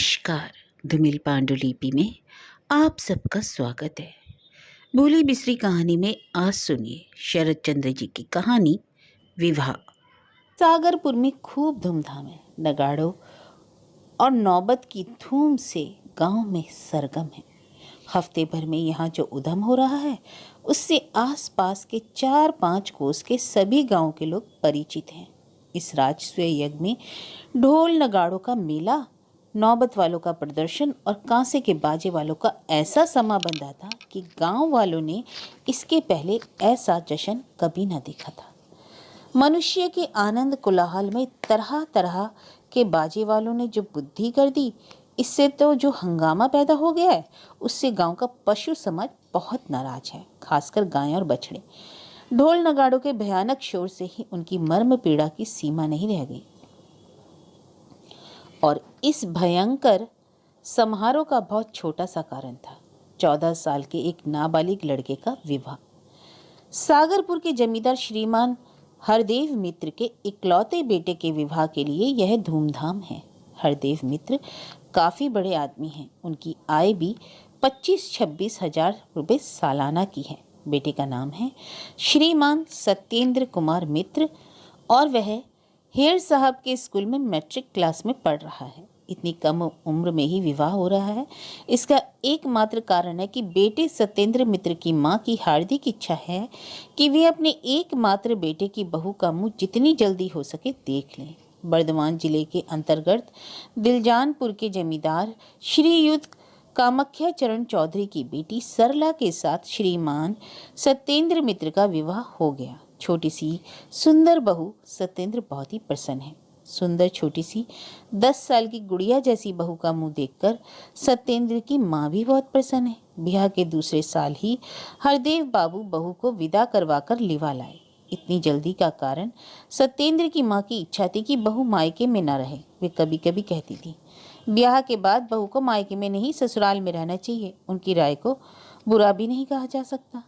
नमस्कार। धूमिल पांडुलिपि में आप सबका स्वागत है। भूली बिसरी कहानी में आज सुनिए शरद चंद्र जी की कहानी विवाह। सागरपुर में खूब धूमधाम है। नगाड़ों और नौबत की धूम से गांव में सरगम है। हफ्ते भर में यहाँ जो उधम हो रहा है उससे आसपास के 4-5 कोस के सभी गांव के लोग परिचित हैं। इस राजस्व यज्ञ में ढोल नगाड़ों का मेला, नौबत वालों का प्रदर्शन और कांसे के बाजे वालों का ऐसा समा बंधा था कि गांव वालों ने इसके पहले ऐसा जश्न कभी न देखा था। मनुष्य के आनंद कोलाहल में तरह तरह के बाजे वालों ने जो बुद्धि कर दी, इससे तो जो हंगामा पैदा हो गया है उससे गांव का पशु समाज बहुत नाराज है, खासकर गायें और बछड़े। ढोल नगाड़ों के भयानक शोर से ही उनकी मर्म पीड़ा की सीमा नहीं रह गई। और इस भयंकर समारोह का बहुत छोटा सा कारण था। 14 साल के एक नाबालिग लड़के का विवाह। सागरपुर के जमींदार श्रीमान हरदेव मित्र के इकलौते बेटे के विवाह के लिए यह धूमधाम है। हरदेव मित्र काफी बड़े आदमी हैं। उनकी आय भी 25-26 हजार रुपये सालाना की है। बेटे का नाम है श्रीमान सत्येंद्र कुमार मित्र और वह हेयर साहब के स्कूल में मैट्रिक क्लास में पढ़ रहा है। इतनी कम उम्र में ही विवाह हो रहा है। इसका एकमात्र कारण है कि बेटे सत्येंद्र मित्र की मां की हार्दिक इच्छा है कि वे अपने एकमात्र बेटे की बहू का मुंह जितनी जल्दी हो सके देख लें। बर्धमान जिले के अंतर्गत दिलजानपुर के जमींदार श्रीयुत कामाख्या चरण चौधरी की बेटी सरला के साथ श्रीमान सत्येंद्र मित्र का विवाह हो गया। छोटी सी सुंदर बहू सत्येंद्र बहुत ही प्रसन्न है। सुंदर छोटी सी 10 साल की गुड़िया जैसी बहू का मुंह देखकर सत्येंद्र की माँ भी बहुत प्रसन्न है। ब्याह के दूसरे साल ही हरदेव बाबू बहू को विदा करवाकर लिवा लाए। इतनी जल्दी का कारण सत्येंद्र की माँ की इच्छा थी कि बहू मायके में न रहे। वे कभी कभी कहती थी ब्याह के बाद बहू को मायके में नहीं ससुराल में रहना चाहिए। उनकी राय को बुरा भी नहीं कहा जा सकता।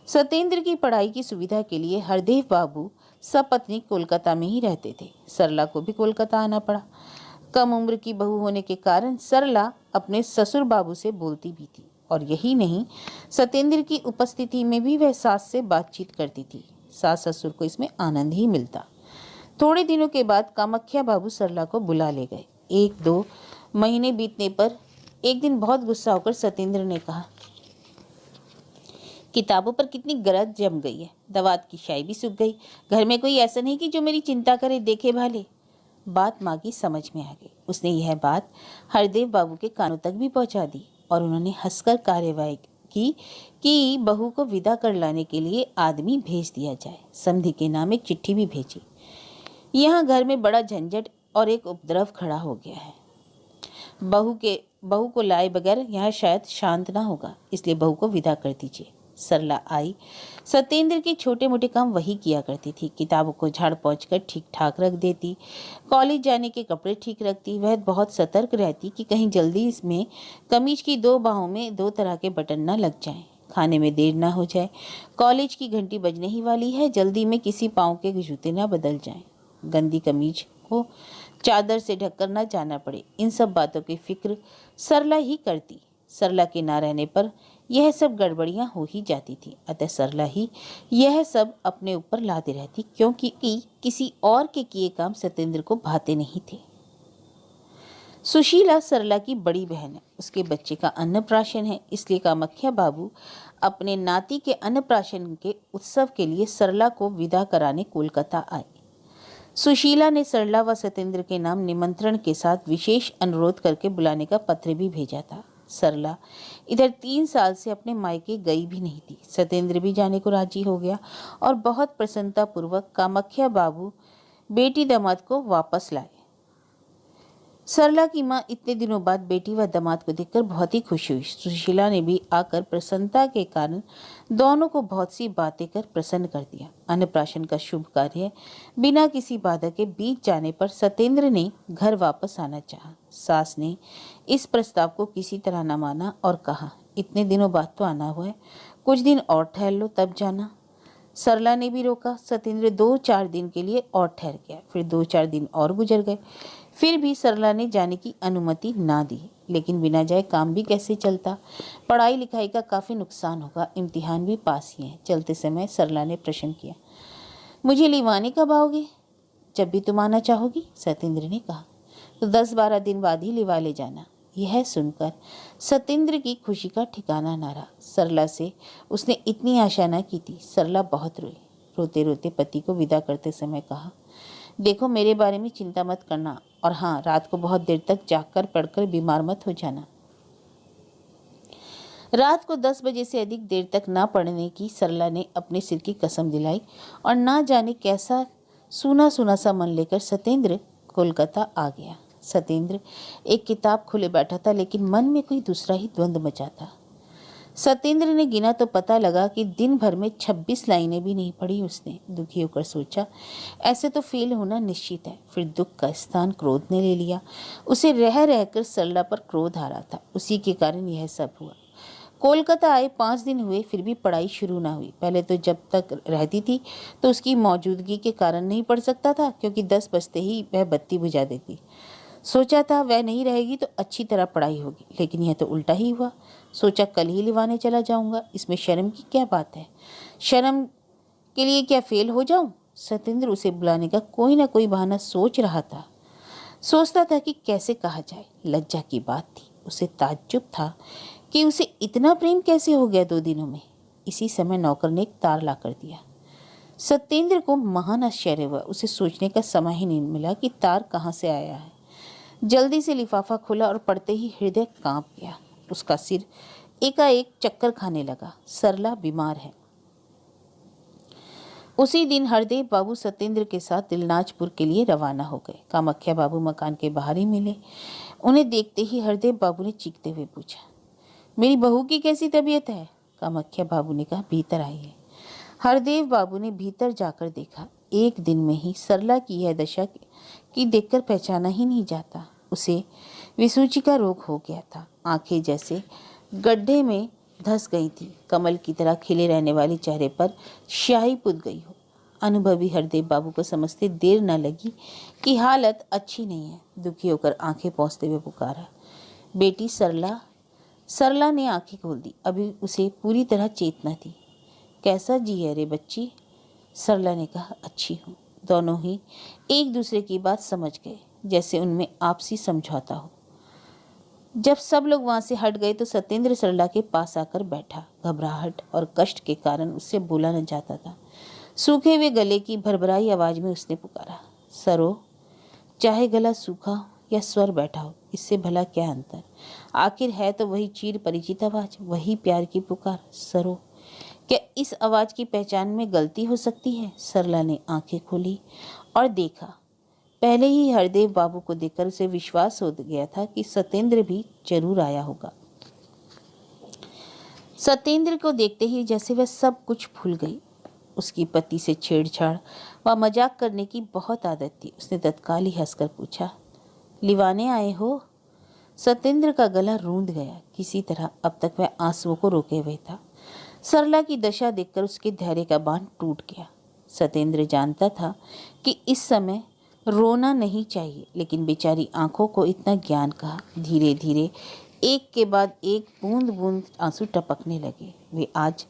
सत्येंद्र की पढ़ाई की सुविधा के लिए हरदेव बाबू सपत्नी कोलकाता में ही रहते थे। सरला को भी कोलकाता आना पड़ा। कम उम्र की बहू होने के कारण सरला अपने ससुर बाबू से बोलती भी थी और यही नहीं, सत्येंद्र की उपस्थिति में भी वह सास से बातचीत करती थी। सास ससुर को इसमें आनंद ही मिलता। थोड़े दिनों के बाद कामाख्या बाबू सरला को बुला ले गए। 1-2 महीने बीतने पर एक दिन बहुत गुस्सा होकर सत्येंद्र ने कहा, किताबों पर कितनी गरज जम गई है। दवात की शाई भी सूख गई। घर में कोई ऐसा नहीं कि जो मेरी चिंता करे, देखे भाले। बात माँ की समझ में आ गई। उसने यह बात हरदेव बाबू के कानों तक भी पहुंचा दी और उन्होंने हंसकर कार्यवाही की कि बहू को विदा कर लाने के लिए आदमी भेज दिया जाए। समधी के नाम एक चिट्ठी भी भेजी। यहाँ घर में बड़ा झंझट और एक उपद्रव खड़ा हो गया है। बहू को लाए बगैर यहाँ शायद शांत ना होगा, इसलिए बहू को विदा कर दीजिए। सरला आई। सत्येंद्र के छोटे मोटे काम वही किया करती थी। किताबों को झाड़ पोंछ कर ठीक ठाक रख देती। कॉलेज जाने के कपड़े ठीक रखती। वह बहुत सतर्क रहती कि कहीं जल्दी इसमें कमीज की 2 बाहों में 2 तरह के बटन न लग जाएं। खाने में देर ना हो जाए। कॉलेज की घंटी बजने ही वाली है, जल्दी में किसी पाँव के जूते ना बदल जाएं। गंदी कमीज को चादर से ढककर न जाना पड़े। इन सब बातों की फिक्र सरला ही करती। सरला के ना रहने पर यह सब गड़बड़ियां हो ही जाती थी। अतः सरला ही यह सब अपने ऊपर लाती रहती, क्योंकि किसी और के किए काम सत्येंद्र को भाते नहीं थे। सुशीला सरला की बड़ी बहन है। उसके बच्चे का अन्नप्राशन है, इसलिए कामाख्या बाबू अपने नाती के अन्नप्राशन के उत्सव के लिए सरला को विदा कराने कोलकाता आए। सुशीला ने सरला व सत्येंद्र के नाम निमंत्रण के साथ विशेष अनुरोध करके बुलाने का पत्र भी भेजा था। सरला इधर 3 साल से अपने मायके गई भी नहीं थी। सत्येंद्र भी जाने को राजी हो गया और बहुत प्रसन्नता पूर्वक कामाख्या बाबू बेटी दामाद को वापस लाए। सरला की माँ इतने दिनों बाद बेटी व दामाद को देखकर बहुत ही खुश हुई। सुशीला ने भी आकर प्रसन्नता के कारण दोनों को बहुत सी बातें कर प्रसन्न कर दिया। अन्नप्राशन का शुभ कार्य बिना किसी बाधा के बीत जाने पर सत्येंद्र ने घर वापस आना चाहा। सास ने इस प्रस्ताव को किसी तरह न माना और कहा, इतने दिनों बाद तो आना हुआ है, कुछ दिन और ठहर लो तब जाना। सरला ने भी रोका। सतेंद्र 2-4 दिन के लिए और ठहर गया। फिर 2-4 दिन और गुजर गए। फिर भी सरला ने जाने की अनुमति ना दी। लेकिन बिना जाए काम भी कैसे चलता? पढ़ाई लिखाई का काफ़ी नुकसान होगा, इम्तिहान भी पास ही है। चलते समय सरला ने प्रश्न किया, मुझे लिवाने कब आओगे? जब भी तुम आना चाहोगी, सतेंद्र ने कहा। तो 10-12 दिन बाद ही लिवा ले जाना। यह सुनकर सतेंद्र की खुशी का ठिकाना न रहा। सरला से उसने इतनी आशा न की थी। सरला बहुत रोई। रोते रोते पति को विदा करते समय कहा, देखो मेरे बारे में चिंता मत करना, और हाँ, रात को बहुत देर तक जागकर पढ़कर बीमार मत हो जाना। रात को 10 बजे से अधिक देर तक ना पढ़ने की सरला ने अपने सिर की कसम दिलाई, और ना जाने कैसा सूना सूना सा मन लेकर सतेंद्र कोलकाता आ गया। सतेंद्र एक किताब खोले बैठा था, लेकिन मन में कोई दूसरा ही द्वंद्व मचा था। सतेंद्र ने गिना तो पता लगा कि दिन भर में 26 लाइनें भी नहीं पढ़ी उसने। दुखी होकर सोचा, ऐसे तो फेल होना निश्चित है। फिर दुख का स्थान क्रोध ने ले लिया। उसे रह रहकर सरला पर क्रोध आ रहा था। उसी के कारण यह सब हुआ। कोलकाता आए 5 दिन हुए, फिर भी पढ़ाई शुरू ना हुई। पहले तो जब तक रहती थी तो उसकी मौजूदगी के कारण नहीं पढ़ सकता था, क्योंकि 10 बजते ही वह बत्ती बुझा देती। सोचा था वह नहीं रहेगी तो अच्छी तरह पढ़ाई होगी, लेकिन यह तो उल्टा ही हुआ। सोचा कल ही लिवाने चला जाऊंगा, इसमें शर्म की क्या बात है? शर्म के लिए क्या फेल हो जाऊं? सतेंद्र उसे बुलाने का कोई ना कोई बहाना सोच रहा था। सोचता था कि कैसे कहा जाए। लज्जा की बात थी। उसे ताज्जुब था कि उसे इतना प्रेम कैसे हो गया 2 दिनों में। इसी समय नौकर ने एक तार ला कर दिया। सतेंद्र को महान आश्चर्य हुआ। उसे सोचने का समय ही नहीं मिला कि तार कहाँ से आया है। जल्दी से लिफाफा खोला और पढ़ते ही हृदय कांप गया। उसका सिर एकाएक चक्कर खाने लगा। सरला बीमार है। उसी दिन हरदेव बाबू सतेंद्र के साथ दिलनाजपुर के लिए रवाना हो गए। कामाख्या बाबू मकान के बाहर ही मिले। उन्हें देखते ही हरदेव बाबू ने चीखते हुए पूछा, मेरी बहू की कैसी तबीयत है? कामाख्या बाबू ने कहा, भीतर आइए। हरदेव बाबू ने भीतर जाकर देखा। एक दिन में ही सरला की यह दशा की देखकर पहचाना ही नहीं जाता। उसे विसूची का रोग हो गया था। आंखें जैसे गड्ढे में धंस गई थी। कमल की तरह खिले रहने वाले चेहरे पर स्याही पुत गई हो। अनुभवी हरदेव बाबू को समझते देर न लगी कि हालत अच्छी नहीं है। दुखी होकर आंखें पोंछते हुए पुकारा, बेटी सरला। सरला ने आंखें खोल दी। अभी उसे पूरी तरह चेतना थी। कैसा जी है रे बच्ची? सरला ने कहा, अच्छी हूँ। दोनों ही एक दूसरे की बात समझ गए, जैसे उनमें आपसी समझौता हो। जब सब लोग वहां से हट गए तो सतेंद्र सरला के पास आकर बैठा। घबराहट और कष्ट के कारण उससे बोला न जाता था। सूखे हुए गले की भरभराई आवाज में उसने पुकारा, सरो। चाहे गला सूखा हो या स्वर बैठा हो, इससे भला क्या अंतर? आखिर है तो वही चिर परिचित आवाज, वही प्यार की पुकार, सरो। क्या इस आवाज की पहचान में गलती हो सकती है? सरला ने आंखें खोली और देखा। पहले ही हरदेव बाबू को देखकर उसे विश्वास हो गया था कि सतेंद्र भी जरूर आया होगा। सतेंद्र को देखते ही जैसे वह सब कुछ भूल गई। उसकी पति से छेड़छाड़ व मजाक करने की बहुत आदत थी। उसने तत्काल ही हंसकर पूछा, लिवाने आए हो? सतेंद्र का गला रूंध गया। किसी तरह अब तक वह आंसुओं को रोके हुए था। सरला की दशा देखकर उसके धैर्य का बांध टूट गया। सतेंद्र जानता था कि इस समय रोना नहीं चाहिए, लेकिन बेचारी आंखों को इतना ज्ञान कहा। धीरे धीरे एक के बाद एक बूंद बूंद आंसू टपकने लगे। वे आज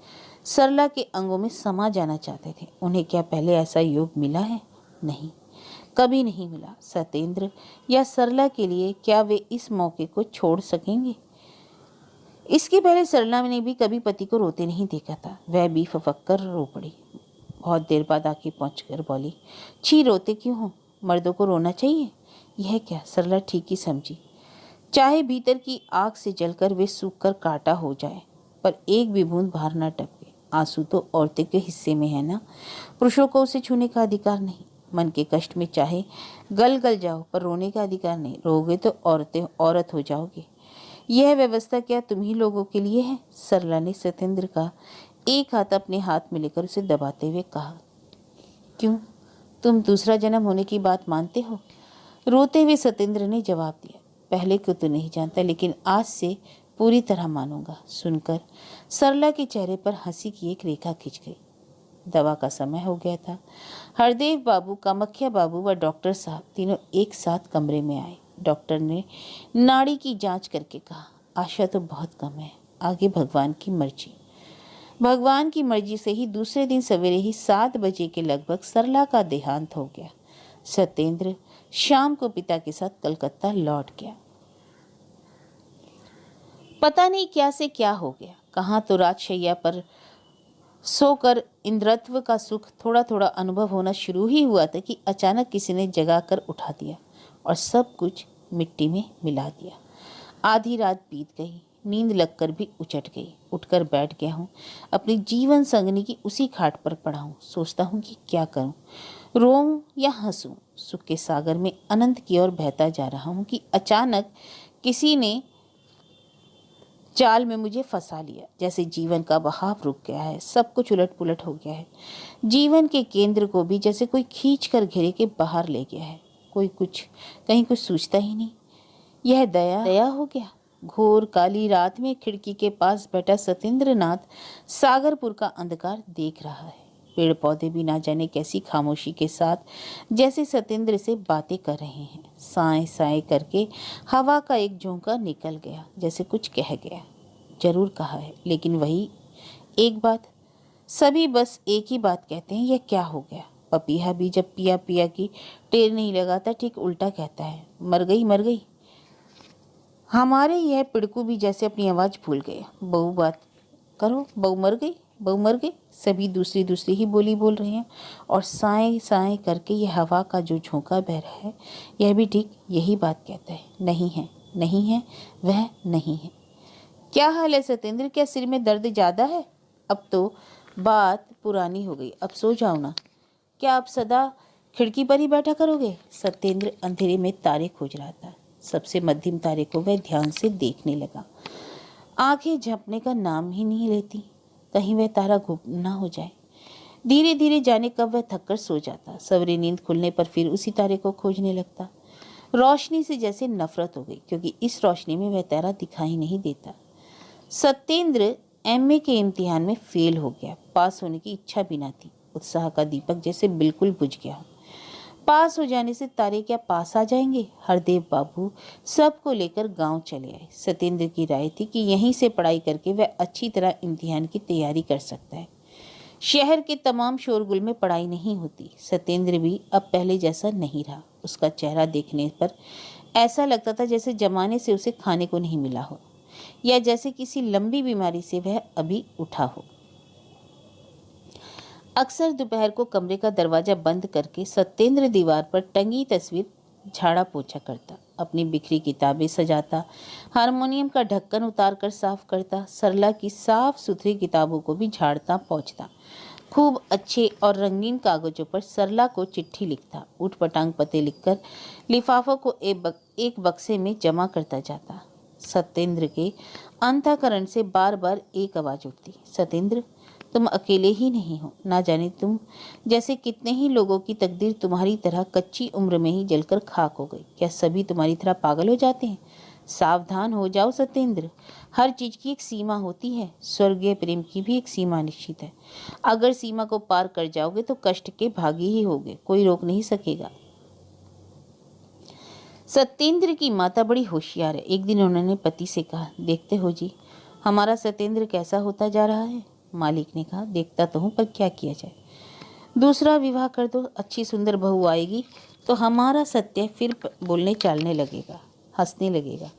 सरला के अंगों में समा जाना चाहते थे। उन्हें क्या पहले ऐसा योग मिला है? नहीं, कभी नहीं मिला। सतेंद्र या सरला के लिए क्या वे इस मौके को छोड़ सकेंगे? इसके पहले सरला ने भी कभी पति को रोते नहीं देखा था। वह भी फफक कर रो पड़ी। बहुत देर बाद आके पहुंचकर बोली, छी, रोते क्यों हो? मर्दों को रोना चाहिए। यह क्या? सरला ठीक ही समझी। चाहे भीतर की आग से जलकर वे सूख कर कांटा हो जाए, पर एक भी बूंद बाहर न टपके। आंसू तो औरतें के हिस्से में है ना, पुरुषों को उसे छूने का अधिकार नहीं। मन के कष्ट में चाहे गल गल जाओ, पर रोने का अधिकार नहीं। रोगे तो औरतें औरत हो जाओगे। यह व्यवस्था क्या तुम ही लोगों के लिए है? सरला ने सतेंद्र का एक हाथ अपने हाथ में लेकर उसे दबाते हुए कहा, क्यों, तुम दूसरा जन्म होने की बात मानते हो? रोते हुए सतेंद्र ने जवाब दिया, पहले को तो नहीं जानता, लेकिन आज से पूरी तरह मानूंगा। सुनकर सरला के चेहरे पर हंसी की एक रेखा खिंच गई। दवा का समय हो गया था। हरदेव बाबू, कामाख्या बाबू व डॉक्टर साहब तीनों एक साथ कमरे में आए। डॉक्टर ने नाड़ी की जांच करके कहा, आशा तो बहुत कम है, आगे भगवान की मर्जी। भगवान की मर्जी से ही दूसरे दिन सवेरे ही 7 बजे के लगभग सरला का देहांत हो गया। सत्येंद्र शाम को पिता के साथ कलकत्ता लौट गया। पता नहीं क्या से क्या हो गया, कहाँ तो राजशैया पर सोकर इंद्रत्व का सुख थोड़ा थोड़ा अनुभव होना शुरू ही हुआ था कि अचानक किसी ने जगा कर उठा दिया और सब कुछ मिट्टी में मिला दिया। आधी रात बीत गई, नींद लगकर भी उचट गई। उठकर बैठ गया हूँ, अपनी जीवन संगनी की उसी खाट पर पड़ा हूँ। सोचता हूँ कि क्या करूँ, रोऊं या हंसूं। सुख के सागर में अनंत की ओर बहता जा रहा हूँ कि अचानक किसी ने जाल में मुझे फंसा लिया। जैसे जीवन का बहाव रुक गया है, सब कुछ उलट पुलट हो गया है। जीवन के केंद्र को भी जैसे कोई खींच कर घेरे के बाहर ले गया है। कहीं कुछ सूझता ही नहीं। यह दया हो गया। घोर काली रात में खिड़की के पास बैठा सत्येंद्र नाथ सागरपुर का अंधकार देख रहा है। पेड़ पौधे भी ना जाने कैसी खामोशी के साथ जैसे सत्येंद्र से बातें कर रहे हैं। साए साए करके हवा का एक झोंका निकल गया, जैसे कुछ कह गया। जरूर कहा है, लेकिन वही एक बात। सभी बस एक ही बात कहते हैं, यह क्या हो गया। पपीहा भी जब पिया पिया की टेर नहीं लगाता, ठीक उल्टा कहता है, मर गई मर गई। हमारे यह पिड़कू भी जैसे अपनी आवाज़ भूल गए। बहू बात करो, बहू मर गई, बहू मर गई। सभी दूसरी दूसरी ही बोली बोल रहे हैं और साए साए करके यह हवा का जो झोंका बह रहा है, यह भी ठीक यही बात कहता है। नहीं है, नहीं है, वह नहीं है। क्या हाल है सत्येंद्र, क्या सिर में दर्द ज़्यादा है? अब तो बात पुरानी हो गई, अब सो जाओ ना। क्या आप सदा खिड़की पर ही बैठा करोगे? सत्येंद्र अंधेरे में तारे खोज रहा था। सबसे मध्यम तारे को वह ध्यान से देखने लगा। आंखें झपने का नाम ही नहीं लेती, कहीं वह तारा गुम ना हो जाए। धीरे धीरे जाने कब वह थककर सो जाता। सवेरे नींद खुलने पर फिर उसी तारे को खोजने लगता। रोशनी से जैसे नफरत हो गई, क्योंकि इस रोशनी में वह तारा दिखाई नहीं देता। सत्येंद्र एमए के इम्तिहान में फेल हो गया। पास होने की इच्छा भी ना थी। उत्साह का दीपक जैसे बिल्कुल बुझ गया। पास हो जाने से तारे क्या पास आ जाएंगे? हरदेव बाबू सबको लेकर गांव चले आए। सत्येंद्र की राय थी कि यहीं से पढ़ाई करके वह अच्छी तरह इम्तिहान की तैयारी कर सकता है। शहर के तमाम शोरगुल में पढ़ाई नहीं होती। सत्येंद्र भी अब पहले जैसा नहीं रहा। उसका चेहरा देखने पर ऐसा लगता था जैसे जमाने से उसे खाने को नहीं मिला हो, या जैसे किसी लंबी बीमारी से वह अभी उठा हो। अक्सर दोपहर को कमरे का दरवाजा बंद करके सत्येंद्र दीवार पर टंगी तस्वीर झाड़ा पोछा करता, अपनी बिखरी किताबें सजाता, हारमोनियम का ढक्कन उतार कर साफ करता, सरला की साफ सुथरी किताबों को भी झाड़ता पोंछता, खूब अच्छे और रंगीन कागजों पर सरला को चिट्ठी लिखता, ऊटपटांग पते लिखकर लिफाफों को एक बक्से में जमा करता जाता। सत्येंद्र के अंतःकरण से बार बार एक आवाज़ उठती, सत्येंद्र, तुम अकेले ही नहीं हो। ना जाने तुम जैसे कितने ही लोगों की तकदीर तुम्हारी तरह कच्ची उम्र में ही जलकर खाक हो गई। क्या सभी तुम्हारी तरह पागल हो जाते हैं? सावधान हो जाओ सत्येंद्र, हर चीज की एक सीमा होती है। स्वर्गीय प्रेम की भी एक सीमा निश्चित है। अगर सीमा को पार कर जाओगे तो कष्ट के भागी ही होगे, कोई रोक नहीं सकेगा। सत्येंद्र की माता बड़ी होशियार है। एक दिन उन्होंने पति से कहा, देखते हो जी, हमारा सत्येंद्र कैसा होता जा रहा है। मालिक ने कहा, देखता तो हूँ, पर क्या किया जाए। दूसरा विवाह कर दो, अच्छी सुंदर बहू आएगी तो हमारा सत्य फिर बोलने चालने लगेगा, हंसने लगेगा।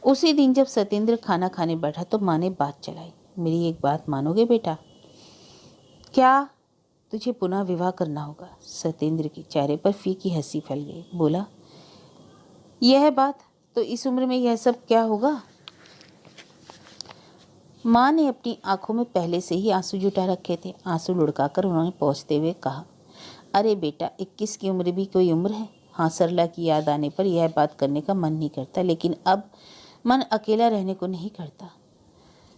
उसी दिन जब सत्येंद्र खाना खाने बैठा तो माँ ने बात चलाई, मेरी एक बात मानोगे बेटा? क्या? तुझे पुनः विवाह करना होगा। सत्येंद्र के चेहरे पर फीकी हंसी फैल गई। बोला, यह बात तो इस उम्र में यह सब क्या होगा? माँ ने अपनी आंखों में पहले से ही आंसू जुटा रखे थे। आंसू लुढ़काकर उन्होंने पहुँचते हुए कहा, अरे बेटा, 21 की उम्र भी कोई उम्र है। हाँ, सरला की याद आने पर यह बात करने का मन नहीं करता, लेकिन अब मन अकेला रहने को नहीं करता।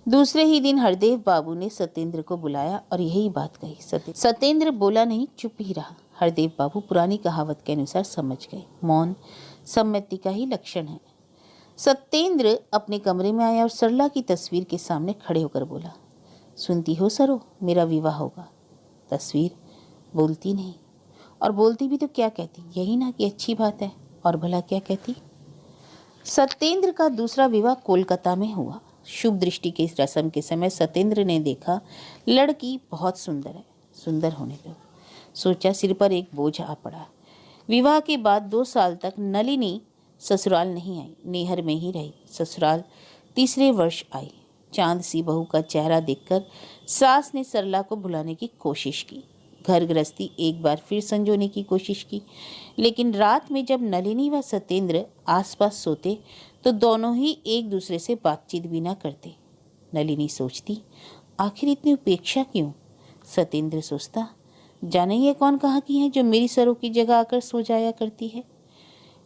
दूसरे ही दिन हरदेव बाबू ने सत्येंद्र को बुलाया और यही बात कही। सत्येंद्र बोला नहीं, चुप ही रहा। हरदेव बाबू पुरानी कहावत के अनुसार समझ गए, मौन सम्मति का ही लक्षण है। सत्येंद्र अपने कमरे में आया और सरला की तस्वीर के सामने खड़े होकर बोला, सुनती हो सरो, मेरा विवाह होगा। तस्वीर बोलती नहीं, और बोलती भी तो क्या कहती, यही ना कि अच्छी बात है, और भला क्या कहती। सत्येंद्र का दूसरा विवाह कोलकाता में हुआ। शुभ दृष्टि के इस रस्म के समय सत्येंद्र ने देखा लड़की बहुत सुंदर है। सुंदर होने दो, सोचा, सिर पर एक बोझ आ पड़ा। विवाह के बाद 2 साल तक नलिनी ससुराल नहीं आई, नेहर में ही रही। ससुराल तीसरे वर्ष आई। चांद सी बहू का चेहरा देखकर सास ने सरला को भुलाने की कोशिश की। घर गृहस्थी एक बार फिर संजोने की कोशिश की, लेकिन रात में जब नलिनी व सत्येंद्र आसपास सोते तो दोनों ही एक दूसरे से बातचीत भी ना करते। नलिनी सोचती, आखिर इतनी उपेक्षा क्यों? सत्येंद्र सोचता, जाने ये कौन कहाँ की है जो मेरी सरों की जगह आकर सो जाया करती है।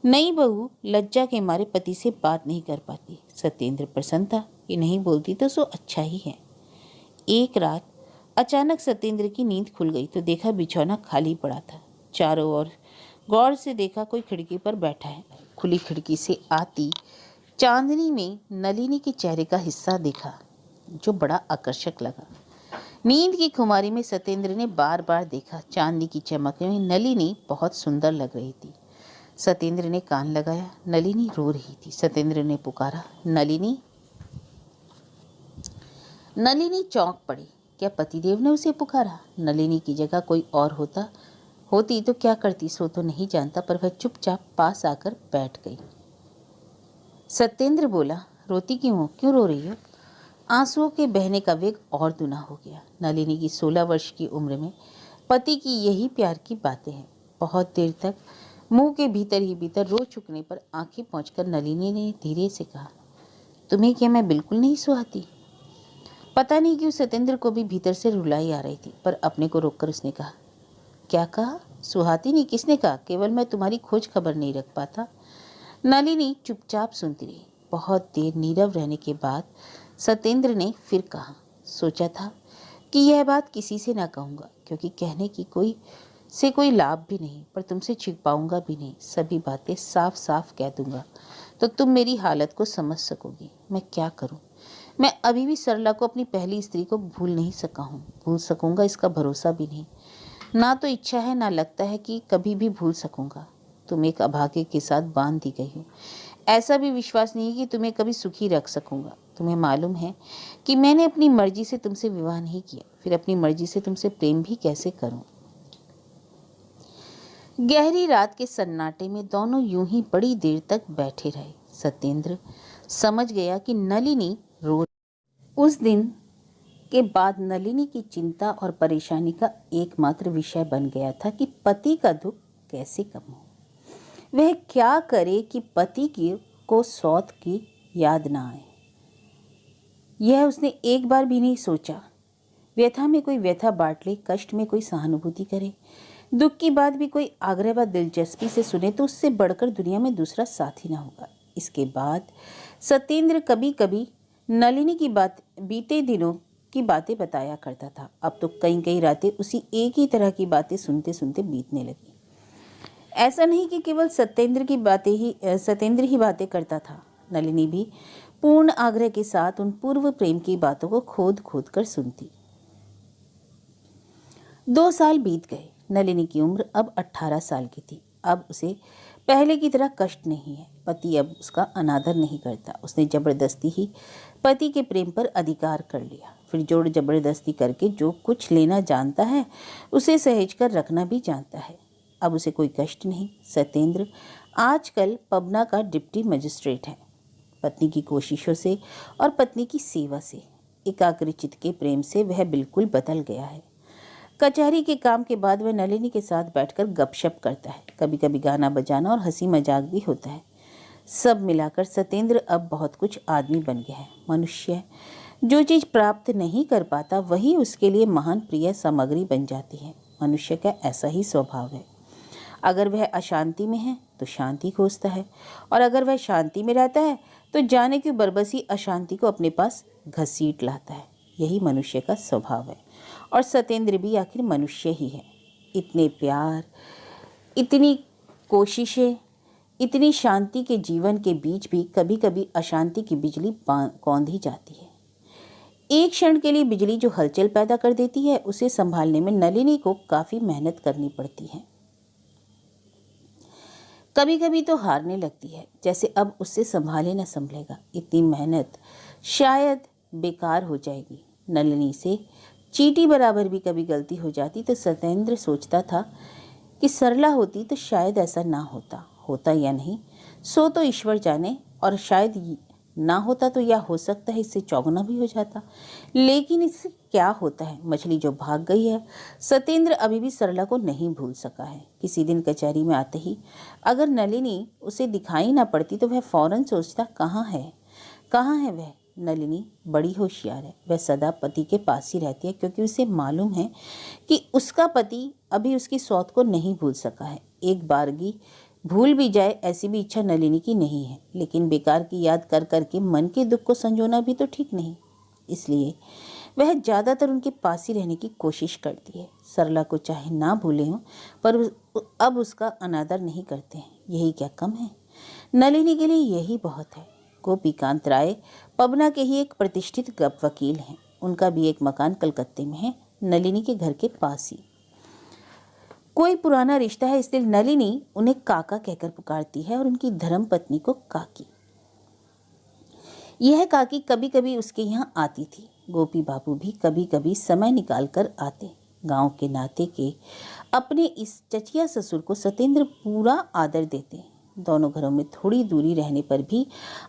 नई बहू लज्जा के मारे पति से बात नहीं कर पाती। सत्येंद्र प्रसन्न था कि नहीं बोलती तो सो अच्छा ही है। एक रात अचानक सत्येंद्र की नींद खुल गई तो देखा बिछौना खाली पड़ा था। चारों ओर गौर से देखा, कोई खिड़की पर बैठा है। खुली खिड़की से आती चांदनी में नलिनी के चेहरे का हिस्सा देखा जो बड़ा आकर्षक लगा। नींद की खुमारी में सत्येंद्र ने बार बार देखा। चांदनी की चमक में नलिनी बहुत सुंदर लग रही थी। सत्येंद्र ने कान लगाया, नलिनी रो रही थी। सत्येंद्र ने पुकारा, नलिनी। नलिनी चौंक पड़ी। क्या पतिदेव ने उसे पुकारा? नलिनी की जगह कोई और होती तो क्या करती सो तो नहीं जानता, पर वह चुपचाप पास आकर बैठ गई। सत्येंद्र बोला, रोती क्यों हो? क्यों रो रही हो? आंसुओं के बहने का वेग और दुना हो गया। नलिनी की 16 वर्ष की उम्र में पति की यही प्यार की बातें हैं। बहुत देर तक मुंह के भीतर ही भीतर रो चुकने पर आंखें पहुंचकर नलिनी ने धीरे से कहा, तुम्हें क्या मैं बिल्कुल नहीं सुहाती? पता नहीं क्यों सत्येंद्र को भी भीतर से रुलाई आ रही थी, पर अपने को रोककर उसने कहा, क्या कहा? सुहाती नहीं? किसने कहा? केवल मैं तुम्हारी खोज खबर नहीं रख पाता। नलिनी चुपचाप सुनती रही। बहुत देर नीरव रहने के बाद सत्येंद्र ने फिर कहा, सोचा था कि यह बात किसी से ना कहूँगा, क्योंकि कहने की कोई लाभ भी नहीं, पर तुमसे छिपाऊंगा भी नहीं। सभी बातें साफ साफ कह दूंगा तो तुम मेरी हालत को समझ सकोगी। मैं क्या करूं? मैं अभी भी सरला को, अपनी पहली स्त्री को भूल नहीं सका हूं। भूल सकूंगा इसका भरोसा भी नहीं। ना तो इच्छा है, ना लगता है कि कभी भी भूल सकूंगा। तुम एक अभागे के साथ बांध दी गई हो। ऐसा भी विश्वास नहीं है कि तुम्हें कभी सुखी रख सकूंगा। तुम्हें मालूम है कि मैंने अपनी मर्जी से तुमसे विवाह नहीं किया, फिर अपनी मर्जी से तुमसे प्रेम भी कैसे करूं? गहरी रात के सन्नाटे में दोनों यूं ही बड़ी देर तक बैठे रहे। सत्येंद्र समझ गया कि नलिनी रो। उस दिन के बाद नलिनी की चिंता और परेशानी का एकमात्र विषय बन गया था कि पति का दुख कैसे कम हो। वह क्या करे कि पति को सौत की याद ना आए। यह उसने एक बार भी नहीं सोचा। व्यथा में कोई व्यथा बांट ले, कष्ट में कोई सहानुभूति करे, दुख की बात भी कोई आग्रह व दिलचस्पी से सुने तो उससे बढ़कर दुनिया में दूसरा साथी ना होगा। इसके बाद सत्येंद्र कभी कभी नलिनी की बीते दिनों की बातें बताया करता था। अब तो कई कई रातें उसी एक ही तरह की बातें सुनते सुनते बीतने लगी। ऐसा नहीं कि केवल सत्येंद्र ही बातें करता था। नलिनी भी पूर्ण आग्रह के साथ उन पूर्व प्रेम की बातों को खोद खोद कर सुनती। 2 साल बीत गए। नलिनी की उम्र अब 18 साल की थी। अब उसे पहले की तरह कष्ट नहीं है। पति अब उसका अनादर नहीं करता। उसने जबरदस्ती ही पति के प्रेम पर अधिकार कर लिया। फिर जोड़ जबरदस्ती करके जो कुछ लेना जानता है उसे सहेज कर रखना भी जानता है। अब उसे कोई कष्ट नहीं। सत्येंद्र आजकल पबना का डिप्टी मजिस्ट्रेट है। पत्नी की कोशिशों से और पत्नी की सेवा से, एकाग्रचित्त के प्रेम से वह बिल्कुल बदल गया है। कचहरी के काम के बाद वह नलिनी के साथ बैठकर गपशप करता है। कभी कभी गाना बजाना और हंसी मजाक भी होता है। सब मिलाकर सत्येंद्र अब बहुत कुछ आदमी बन गया है। मनुष्य जो चीज़ प्राप्त नहीं कर पाता वही उसके लिए महान प्रिय सामग्री बन जाती है। मनुष्य का ऐसा ही स्वभाव है। अगर वह अशांति में है तो शांति खोजता है, और अगर वह शांति में रहता है तो जाने की बरबसी अशांति को अपने पास घसीट लाता है। यही मनुष्य का स्वभाव है, और सत्येंद्र भी आखिर मनुष्य ही है। इतने प्यार, इतनी कोशिशें, इतनी शांति के जीवन के बीच भी कभी कभी अशांति की बिजली कौंध ही जाती है। एक क्षण के लिए बिजली जो हलचल पैदा कर देती है, उसे संभालने में नलिनी को काफी मेहनत करनी पड़ती है। कभी कभी तो हारने लगती है, जैसे अब उससे संभाले न संभलेगा, इतनी मेहनत शायद बेकार हो जाएगी। नलिनी से चींटी बराबर भी कभी गलती हो जाती तो सत्येंद्र सोचता था कि सरला होती तो शायद ऐसा ना होता या नहीं सो तो ईश्वर जाने, और शायद ना होता तो या हो सकता है इससे चौगुना भी हो जाता। लेकिन इससे क्या होता है, मछली जो भाग गई है। सत्येंद्र अभी भी सरला को नहीं भूल सका है। किसी दिन कचहरी में आते ही अगर नलिनी उसे दिखाई ना पड़ती तो वह फौरन सोचता, कहाँ है वह। नलिनी बड़ी होशियार है, वह सदा पति के पास ही रहती है, क्योंकि उसे मालूम है कि उसका पति अभी उसकी सौत को नहीं भूल सका है। एक बारगी भूल भी जाए ऐसी भी इच्छा नलिनी की नहीं है, लेकिन बेकार की याद कर करके मन के दुख को संजोना भी तो ठीक नहीं। इसलिए वह ज़्यादातर उनके पास ही रहने की कोशिश करती है। सरला को चाहे ना भूले हों, पर अब उसका अनादर नहीं करते हैं, यही क्या कम है। नलिनी के लिए यही बहुत है। गोपीकांत राय पबना के ही एक प्रतिष्ठित वकील हैं। उनका भी एक मकान कलकत्ते में है, नलिनी के घर के पास ही। कोई पुराना रिश्ता है, इसलिए नलिनी उन्हें काका कहकर पुकारती है और उनकी धर्म पत्नी को काकी। यह काकी कभी कभी उसके यहाँ आती थी। गोपी बाबू भी कभी कभी समय निकाल कर आते। गांव के नाते के अपने इस चचिया ससुर को सत्येंद्र पूरा आदर देते। दोनों घरों में थोड़ी दूरी रहने पर भी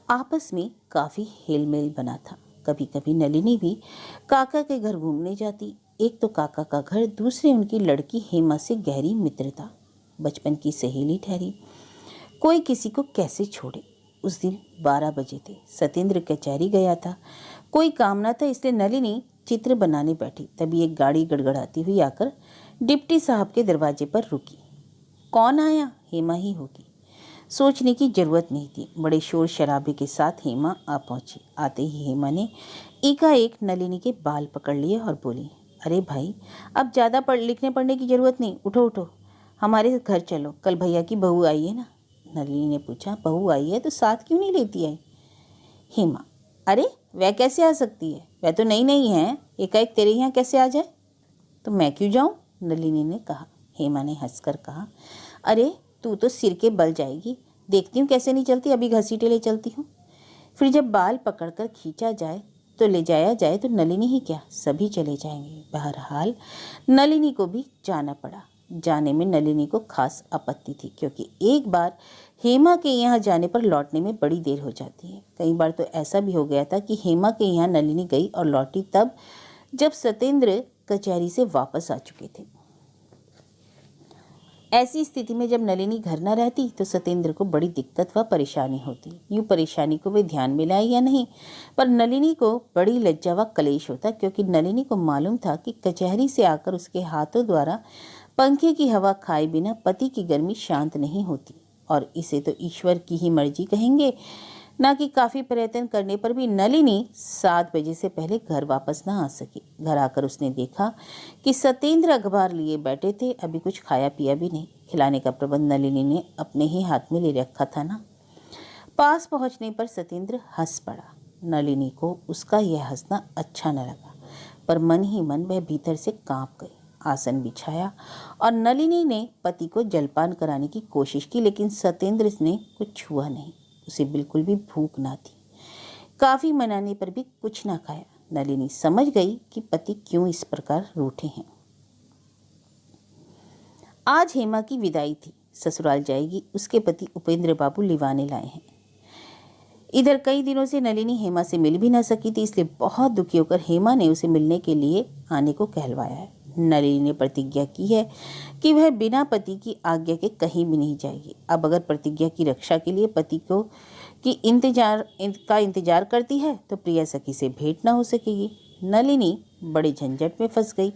आपस में काफ़ी हेलमेल बना था। कभी कभी नलिनी भी काका के घर घूमने जाती। एक तो काका का घर, दूसरे उनकी लड़की हेमा से गहरी मित्रता, बचपन की सहेली ठहरी। कोई किसी को कैसे छोड़े। उस दिन 12 बजे थे। सत्येंद्र कचहरी गया था, कोई काम ना था, इसलिए नलिनी चित्र बनाने बैठी। तभी एक गाड़ी गड़गड़ाती हुई आकर डिप्टी साहब के दरवाजे पर रुकी। कौन आया? हेमा ही होगी, सोचने की जरूरत नहीं थी। बड़े शोर शराबे के साथ हेमा आ पहुंची। आते ही हेमा ने एकाएक नलिनी के बाल पकड़ लिए और बोली, अरे भाई, अब ज़्यादा लिखने पढ़ने की जरूरत नहीं, उठो उठो, हमारे घर चलो, कल भैया की बहू आई है ना। नलिनी ने पूछा, बहू आई है तो साथ क्यों नहीं लेती आई? हेमा, अरे वह कैसे आ सकती है, वह तो नई है, एकाएक तेरे यहाँ कैसे आ जाए? तो मैं क्यों जाऊँ? नलिनी ने कहा। हेमा ने हंसकर कहा, अरे तू तो सिर के बल जाएगी, देखती हूँ कैसे नहीं चलती, अभी घसीटे ले चलती हूँ। फिर जब बाल पकड़कर खींचा जाए तो ले जाया जाए तो नलिनी ही क्या, सभी चले जाएंगे। बहरहाल नलिनी को भी जाना पड़ा। जाने में नलिनी को खास आपत्ति थी, क्योंकि एक बार हेमा के यहाँ जाने पर लौटने में बड़ी देर हो जाती है। कई बार तो ऐसा भी हो गया था कि हेमा के यहाँ नलिनी गई और लौटी तब जब सत्येंद्र कचहरी से वापस आ चुके थे। ऐसी स्थिति में जब नलिनी घर न रहती तो सत्येंद्र को बड़ी दिक्कत व परेशानी होती। यूँ परेशानी को वे ध्यान में लाई या नहीं, पर नलिनी को बड़ी लज्जा व कलेश होता, क्योंकि नलिनी को मालूम था कि कचहरी से आकर उसके हाथों द्वारा पंखे की हवा खाए बिना पति की गर्मी शांत नहीं होती। और इसे तो ईश्वर की ही मर्जी कहेंगे, ना कि काफ़ी प्रयत्न करने पर भी नलिनी 7 बजे से पहले घर वापस ना आ सकी। घर आकर उसने देखा कि सत्येंद्र अखबार लिए बैठे थे, अभी कुछ खाया पिया भी नहीं। खिलाने का प्रबंध नलिनी ने अपने ही हाथ में ले रखा था ना। पास पहुंचने पर सत्येंद्र हंस पड़ा। नलिनी को उसका यह हंसना अच्छा न लगा, पर मन ही मन वह भीतर से कांप गई। आसन बिछाया और नलिनी ने पति को जलपान कराने की कोशिश की, लेकिन सत्येंद्र ने कुछ छुआ नहीं। उसे बिल्कुल भी भूख ना थी। काफी मनाने पर भी कुछ ना खाया। नलिनी समझ गई कि पति क्यों इस प्रकार रूठे हैं। आज हेमा की विदाई थी, ससुराल जाएगी। उसके पति उपेंद्र बाबू लिवाने लाए हैं। इधर कई दिनों से नलिनी हेमा से मिल भी ना सकी थी, इसलिए बहुत दुखी होकर हेमा ने उसे मिलने के लिए आने को कहलवाया है। नलिनी ने प्रतिज्ञा की है कि वह बिना पति की आज्ञा के कहीं भी नहीं जाएगी। अब अगर प्रतिज्ञा की रक्षा के लिए पति को इंतजार करती है तो प्रिया सखी से भेंट ना हो सकेगी। नलिनी बड़े झंझट में फंस गई।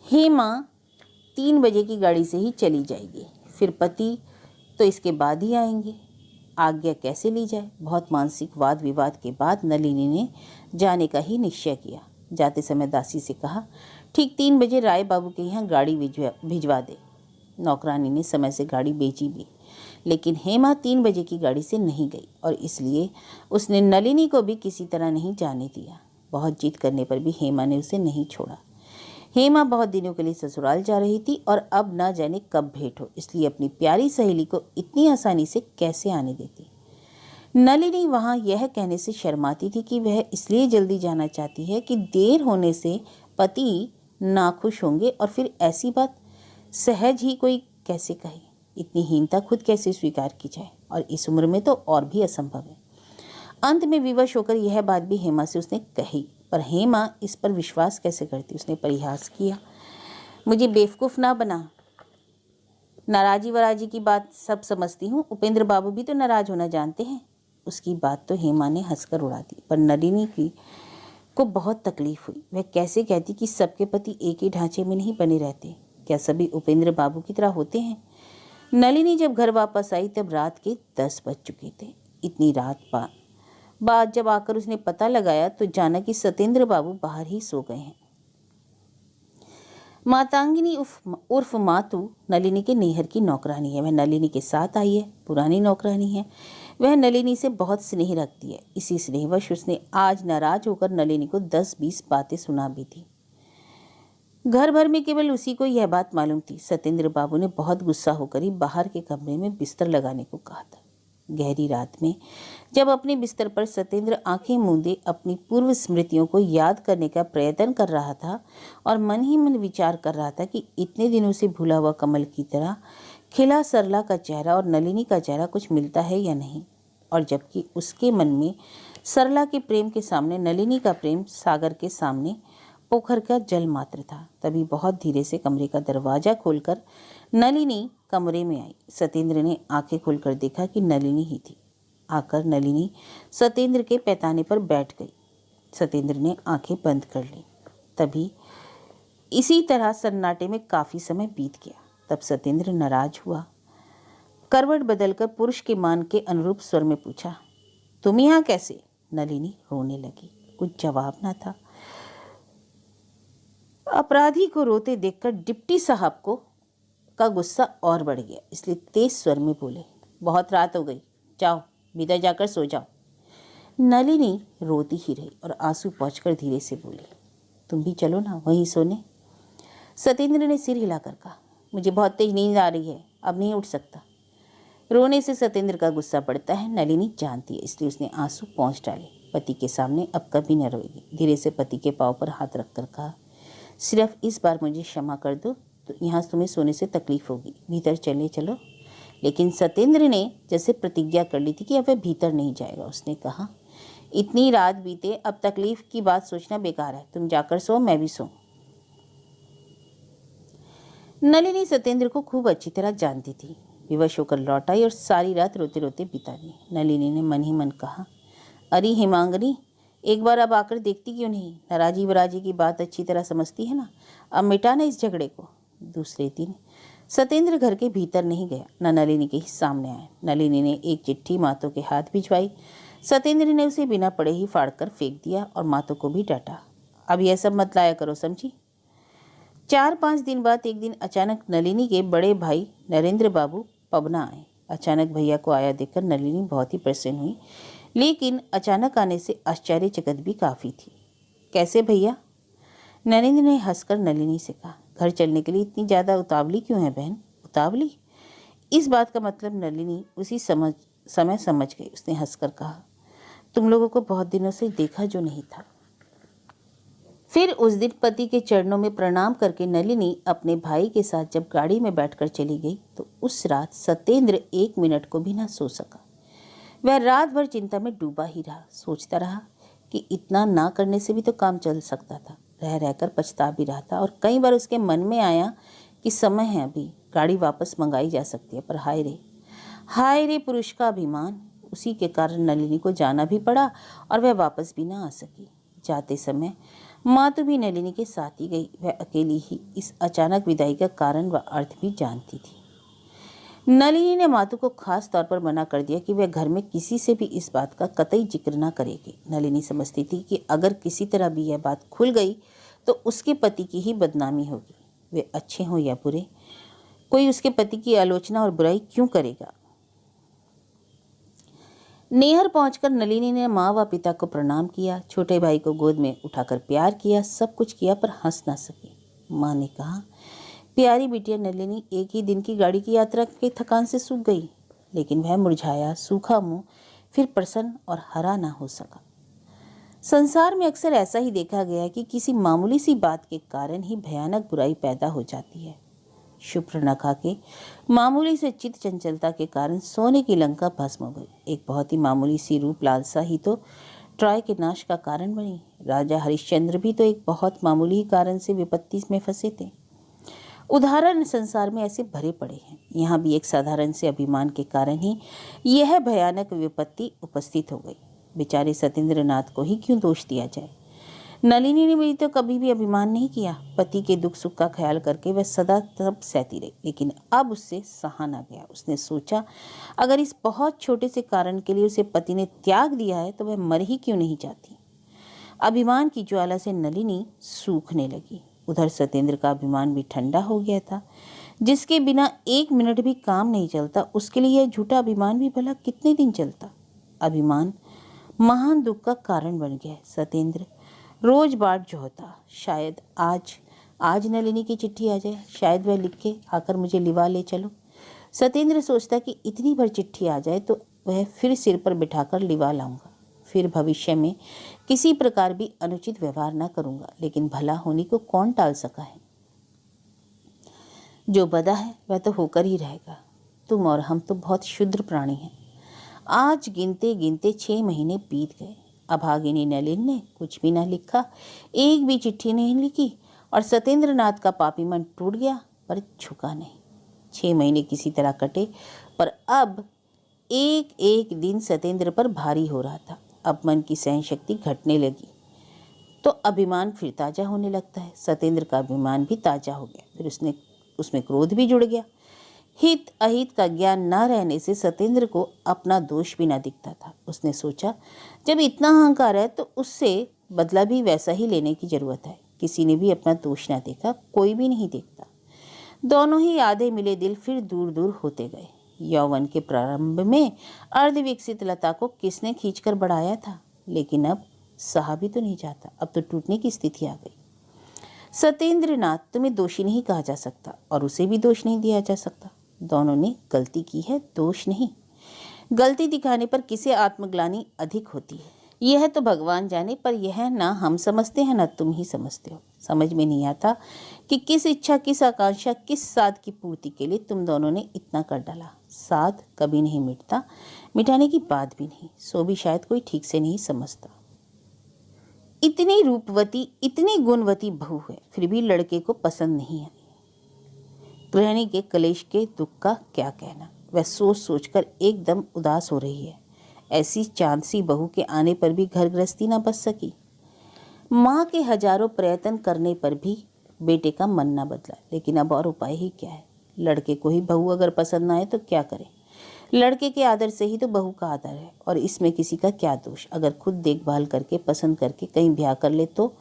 हेमा 3 बजे की गाड़ी से ही चली जाएगी, फिर पति तो इसके बाद ही आएंगे। आज्ञा कैसे ली जाए? बहुत मानसिक वाद विवाद के बाद नलिनी ने जाने का ही निश्चय किया। जाते समय दासी से कहा, ठीक 3 बजे राय बाबू के यहाँ गाड़ी भिजवा दे। नौकरानी ने समय से गाड़ी बेची भी, लेकिन हेमा 3 बजे की गाड़ी से नहीं गई और इसलिए उसने नलिनी को भी किसी तरह नहीं जाने दिया। बहुत जिद करने पर भी हेमा ने उसे नहीं छोड़ा। हेमा बहुत दिनों के लिए ससुराल जा रही थी और अब ना जाने कब भेंट हो, इसलिए अपनी प्यारी सहेली को इतनी आसानी से कैसे आने देती। नलिनी वहां यह कहने से शर्माती थी कि वह इसलिए जल्दी जाना चाहती है कि देर होने से पति नाखुश होंगे, और फिर ऐसी बात सहज ही कोई कैसे कहे। इतनी हीनता खुद कैसे स्वीकार की जाए, और इस उम्र में तो और भी असंभव है। अंत में विवश होकर यह बात भी हेमा से उसने कही, पर हेमा इस पर विश्वास कैसे करती। उसने परिहास किया, मुझे बेवकूफ़ ना बना, नाराजी वराजी की बात सब समझती हूँ, उपेंद्र बाबू भी तो नाराज होना जानते हैं। उसकी बात तो हेमा ने हंसकर उड़ा दी, पर नलिनी की को बहुत तकलीफ हुई। वह कैसे कहती कि सबके पति एक ही ढांचे में नहीं बने रहते, क्या सभी उपेंद्र बाबू की तरह होते हैं। नलिनी जब घर वापस आई तब रात के 10 बज चुके थे। इतनी रात बाद जब आकर उसने पता लगाया तो जाना कि सतेंद्र बाबू बाहर ही सो गए हैं। मातांगिनी उर्फ मातू नलिनी के नैहर की नौकरानी है। वह नलिनी के साथ आई है, पुरानी नौकरानी है। वह नलिनी से बहुत स्नेह रखती है। इसी स्नेहवश उसने आज नाराज होकर नलिनी को 10-20 बातें सुना भी थी। घर भर में केवल उसी को यह बात मालूम थी। सतेंद्र बाबू ने बहुत गुस्सा होकर ही बाहर के कमरे में बिस्तर लगाने को कहा था। गहरी रात में जब अपने बिस्तर पर सतेंद्र आंखें मूंदे अपनी पूर्व स्मृतियों को याद करने का प्रयत्न कर रहा था और मन ही मन विचार कर रहा था कि इतने दिनों से भूला हुआ कमल की तरह खिला सरला का चेहरा और नलिनी का चेहरा कुछ मिलता है या नहीं, और जबकि उसके मन में सरला के प्रेम के सामने नलिनी का प्रेम सागर के सामने पोखर का जल मात्र था। तभी बहुत धीरे से कमरे का दरवाजा खोलकर नलिनी कमरे में आई। सतेंद्र ने आंखें खोलकर देखा कि नलिनी ही थी। आकर नलिनी सतेंद्र के पैताने पर बैठ गई। सतेंद्र ने आंखें बंद कर ली। तभी इसी तरह सन्नाटे में काफी समय बीत गया। तब सतेंद्र नाराज हुआ। करवट बदलकर पुरुष के मान के अनुरूप स्वर में पूछा, तुम यहाँ कैसे? नलिनी रोने लगी। कुछ जवाब ना था। अपराधी को रोते देखकर डिप्टी साहब का गुस्सा और बढ़ गया, इसलिए तेज स्वर में बोले, बहुत रात हो गई, जाओ भीतर जाकर सो जाओ। नलिनी रोती ही रही और आंसू पोंछकर धीरे से बोली, तुम भी चलो ना वहीं सोने। सतेंद्र ने सिर हिलाकर कहा, मुझे बहुत तेज नींद आ रही है, अब नहीं उठ सकता। रोने से सतेंद्र का गुस्सा बढ़ता है, नलिनी जानती है, इसलिए उसने आंसू पोंछ डाले। पति के सामने अब कभी न रोएगी। धीरे से पति के पाँव पर हाथ रखकर कहा, सिर्फ इस बार मुझे क्षमा कर दो, तो यहाँ तुम्हें सोने से तकलीफ होगी, भीतर चले चलो। लेकिन सतेंद्र ने जैसे प्रतिज्ञा कर ली थी कि अब वह भीतर नहीं जाएगा। उसने कहा, इतनी रात बीते, अब तकलीफ की बात सोचना बेकार है, तुम जाकर सो, मैं भी सो। नलिनी सतेंद्र को खूब अच्छी तरह जानती थी। विवश होकर लौट आई और सारी रात रोते रोते बिता दी। नलिनी ने मन ही मन कहा, अरे हेमांगनी, एक बार अब आकर देखती क्यों नहीं? नाराजी वराजी की बात अच्छी तरह समझती है ना, अब मिटाना इस झगड़े को। दूसरे दिन सतेंद्र घर के भीतर नहीं गया, न नलिनी के ही सामने आया। नलिनी ने एक चिट्ठी मातो के हाथ भिजवाई। सतेंद्र ने उसे बिना पढ़े ही फाड़कर फेंक दिया और मातो को भी डांटा, अब यह सब मत लाया करो, समझी। 4-5 दिन बाद एक दिन अचानक नलिनी के बड़े भाई नरेंद्र बाबू पबना आए। अचानक भैया को आया देखकर नलिनी बहुत ही प्रसन्न हुई, लेकिन अचानक आने से आश्चर्यचकित भी काफ़ी थी। कैसे भैया? नरेंद्र ने हंसकर नलिनी से कहा, घर चलने के लिए इतनी ज़्यादा उतावली क्यों है बहन? उतावली? इस बात का मतलब नलिनी उसी समय समझ गई। उसने हंसकर कहा, तुम लोगों को बहुत दिनों से देखा जो नहीं था। फिर उस दिन पति के चरणों में प्रणाम करके नलिनी अपने भाई के साथ जब गाड़ी में बैठकर चली गई तो उस रात सतेंद्र 1 मिनट को भी ना सो सका। वह रात भर चिंता में डूबा ही रहा। सोचता रहा कि इतना ना करने से भी तो काम चल सकता था। रह रहकर पछता भी रहा था और कई बार उसके मन में आया कि समय है, अभी गाड़ी वापस मंगाई जा सकती है। पर हाय रे पुरुष का अभिमान। उसी के कारण नलिनी को जाना भी पड़ा और वह वापस भी ना आ सकी। जाते समय मातु भी नलिनी के साथ ही गई। वह अकेली ही इस अचानक विदाई का कारण व अर्थ भी जानती थी। नलिनी ने मातु को खास तौर पर मना कर दिया कि वह घर में किसी से भी इस बात का कतई जिक्र न करेगी। नलिनी समझती थी कि अगर किसी तरह भी यह बात खुल गई तो उसके पति की ही बदनामी होगी। वे अच्छे हों या बुरे, कोई उसके पति की आलोचना और बुराई क्यों करेगा। नेहर पहुंचकर नलिनी ने माँ व पिता को प्रणाम किया, छोटे भाई को गोद में उठाकर प्यार किया, सब कुछ किया पर हंस ना सकी। माँ ने कहा, प्यारी बिटिया नलिनी, एक ही दिन की गाड़ी की यात्रा की थकान से सूख गई, लेकिन वह मुरझाया सूखा मुंह फिर प्रसन्न और हरा ना हो सका। संसार में अक्सर ऐसा ही देखा गया है कि किसी मामूली सी बात के कारण ही भयानक बुराई पैदा हो जाती है। शूर्पणखा के मामूली से चित्त चंचलता के कारण सोने की लंका भस्म हो गई। एक बहुत ही मामूली सी रूप लालसा ही तो ट्रॉय के नाश का कारण बनी। राजा हरिश्चंद्र भी तो एक बहुत मामूली ही कारण से विपत्ति में फंसे थे। उदाहरण संसार में ऐसे भरे पड़े हैं। यहाँ भी एक साधारण से अभिमान के कारण ही यह भयानक विपत्ति उपस्थित हो गई। बेचारे सत्येंद्र नाथ को ही क्यों दोष दिया जाए। नलिनी ने भी तो कभी भी अभिमान नहीं किया। पति के दुख सुख का ख्याल करके वह सदा तब सहती रही, लेकिन अब उससे सहा न गया। उसने सोचा, अगर इस बहुत छोटे से कारण के लिए उसे पति ने त्याग दिया है तो वह मर ही क्यों नहीं जाती। अभिमान की ज्वाला से नलिनी सूखने लगी। उधर सत्येंद्र का अभिमान भी ठंडा हो गया था। जिसके बिना एक मिनट भी काम नहीं चलता, उसके लिए यह झूठा अभिमान भी भला कितने दिन चलता। अभिमान महान दुख का कारण बन गया। सत्येंद्र रोज बाट जोहता, शायद आज नलिनी की चिट्ठी आ जाए, शायद वह लिख के आकर मुझे लिवा ले चलो। सत्येंद्र सोचता कि इतनी बार चिट्ठी आ जाए तो वह फिर सिर पर बिठाकर लिवा लाऊंगा, फिर भविष्य में किसी प्रकार भी अनुचित व्यवहार न करूंगा। लेकिन भला होने को कौन टाल सका है। जो बदा है वह तो होकर ही रहेगा। तुम और हम तो बहुत शुद्र प्राणी हैं। आज गिनते गिनते 6 महीने बीत गए। अभागिनी नलिनी ने कुछ भी न लिखा, एक भी चिट्ठी नहीं लिखी और सत्येंद्र नाथ का पापी मन टूट गया पर झुका नहीं। 6 महीने किसी तरह कटे, पर अब एक एक दिन सत्येंद्र पर भारी हो रहा था। अब मन की सहन शक्ति घटने लगी तो अभिमान फिर ताजा होने लगता है। सत्येंद्र का अभिमान भी ताजा हो गया, फिर उसमें क्रोध भी जुड़ गया। हित अहित का ज्ञान न रहने से सत्येंद्र को अपना दोष भी न दिखता था। उसने सोचा, जब इतना अहंकार है तो उससे बदला भी वैसा ही लेने की जरूरत है। किसी ने भी अपना दोष न देखा, कोई भी नहीं देखता। दोनों ही आधे मिले दिल फिर दूर दूर होते गए। यौवन के प्रारंभ में अर्धविकसित लता को किसने खींचकर बढ़ाया था, लेकिन अब सहा भी तो नहीं जाता। अब तो टूटने की स्थिति आ गई। सत्येंद्र नाथ, तुम्हें दोषी नहीं कहा जा सकता और उसे भी दोष नहीं दिया जा सकता। दोनों ने गलती की है, दोष नहीं। गलती दिखाने पर किसे आत्मग्लानि अधिक होती है यह तो भगवान जाने, पर यह ना हम समझते हैं ना तुम ही समझते हो। समझ में नहीं आता कि किस इच्छा, किस आकांक्षा, किस साध की पूर्ति के लिए तुम दोनों ने इतना कर डाला। साध कभी नहीं मिटता, मिटाने की बात भी नहीं, सो भी शायद कोई ठीक से नहीं समझता। इतनी रूपवती, इतनी गुणवती बहू है, फिर भी लड़के को पसंद नहीं आई। गृहिणी के कलेश के दुख का क्या कहना। वह सोच सोचकर एकदम उदास हो रही है। ऐसी चांद सी बहू के आने पर भी घर गृहस्थी न बच सकी। माँ के हजारों प्रयत्न करने पर भी बेटे का मन न बदला, लेकिन अब और उपाय ही क्या है। लड़के को ही बहू अगर पसंद न आए तो क्या करे। लड़के के आदर से ही तो बहू का आदर है, और इसमें किसी का क्या दोष। अगर खुद देखभाल करके पसंद करके कहीं ब्याह कर ले तो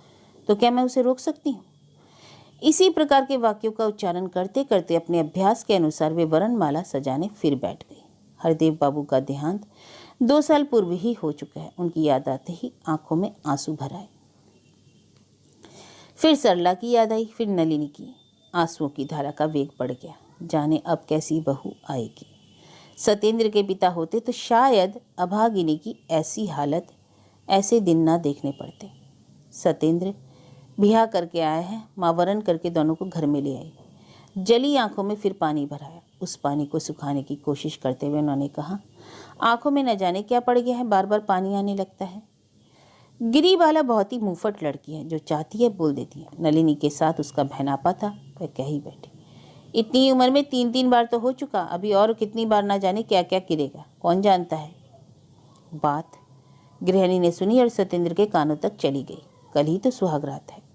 क्या मैं उसे रोक सकती हूँ। इसी प्रकार के वाक्यों का उच्चारण करते करते अपने अभ्यास के अनुसार वे वरणमाला सजाने फिर बैठ गई। हरदेव बाबू का देहांत 2 साल पूर्व ही हो चुका है। उनकी याद आते ही आंखों में आंसू भर आए। फिर सरला की याद आई, फिर नलिनी की। आंसुओं की धारा का वेग बढ़ गया। जाने अब कैसी बहू आएगी। सत्येंद्र के पिता होते तो शायद अभागिनी की ऐसी हालत, ऐसे दिन ना देखने पड़ते। सत्येंद्र ब्याह करके आया है, माँ वरण करके दोनों को घर में ले आई। जली आंखों में फिर पानी भराया। उस पानी को सुखाने की कोशिश करते हुए उन्होंने कहा, आंखों में न जाने क्या पड़ गया है, बार बार पानी आने लगता है। गिरीबाला बहुत ही मुंहफट लड़की है, जो चाहती है बोल देती है। नलिनी के साथ उसका बहनापा था, वह कह ही बैठी। इतनी उम्र में 3 बार तो हो चुका, अभी और कितनी बार ना जाने क्या क्या गिरेगा, कौन जानता है। बात गृहिणी ने सुनी और सत्येंद्र के कानों तक चली गई। कल ही तो सुहागरात है।